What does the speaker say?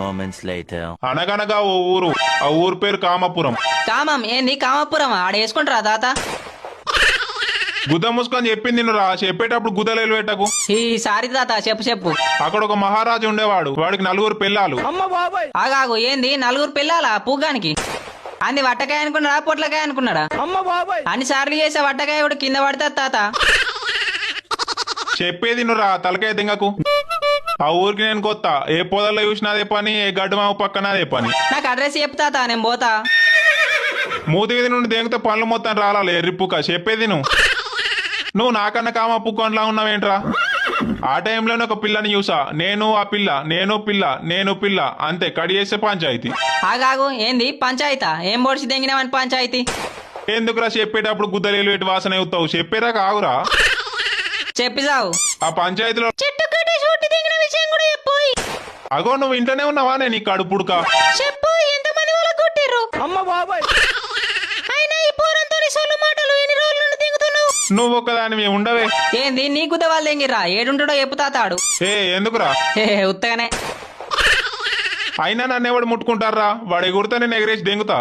moments later. అనగనగా ఓ ఊరు, ఆ ఊరు పేరు కామాపురం. కామం ఏంది కామపురం ఆడ వేసుకుంటారా తాత? గుద్ద మూసుకొని చెప్పింది రా, చెప్పేటప్పుడు గుద్దలేలు పెట్టకు. ఈ సారి తాత చెప్పు చెప్పు. అక్కడ ఒక మహారాజు ఉండేవాడు, వాడికి 4 పిల్లలు. ఆగాగు ఏంది 4 పిల్లలా పూగానికి? అన్ని వట్టకాయ అనుకున్నాడా పొట్లకాయ అనుకున్నాడా? అన్ని సార్లు చేసే వట్టకాయ కూడా కింద పడతా తాత. చెప్పేది రా, తలకాయ దింగకు. ఆ ఊరికి నేను కొత్త, ఏ పొదల్లో చూసినా అదే పని, ఏ గడ్డి మావు పక్కన అదే పని. నాకు అడ్రస్ చెప్తాత నేను పోతా. మూతి మీద నుండి దేంగితే పనులు మొత్తం రాలాలి ఎర్రిప్పుక. చెప్పేది నువ్వు నాకన్నా కామా పుక్కంలా ఉన్నావేంట్రా? ఆ టైంలోనే ఒక పిల్లని చూసా, నేను ఆ పిల్ల, నేను పిల్ల అంతే, కడి చేసే పంచాయతీ. ఆగాగు ఏంది పంచాయతా? ఏం పొడిచి దెంగినామని పంచాయతీ? ఎందుకురా చెప్పేటప్పుడు గుద్దలేలు పెట్టి వాసన అవుతావు? చెప్పేరా కావురా. చెప్పి సావు. ఆ పంచాయతీలో చెట్టు కట్టి చోటు దిగిన విషయం కూడా చెప్పు. అగో నువ్వు ఇంట్లోనే ఉన్నావా? నేను ఈ కడుపుడుక. చెప్పు ఎంతమంది వాళ్ళ కొట్టిర్రు? అయినా ఈ పోరంతో సొల్లు మాటలు ఎన్ని రోజుల నుండి దిగుతున్నావు? నువ్వు ఒక్కదానివి ఉండవే. ఏంది నీ గుద్ద వాళ్ళు దెంగిర్రా? ఏడుంటాడో చెప్పుతాతాడు. ఏ ఎందుకురా? ఉత్తగానే. అయినా నన్ను ఎవడు ముట్టుకుంటారా? వాడు ఎగురుతా నేను ఎగరేసి దెంగుతా.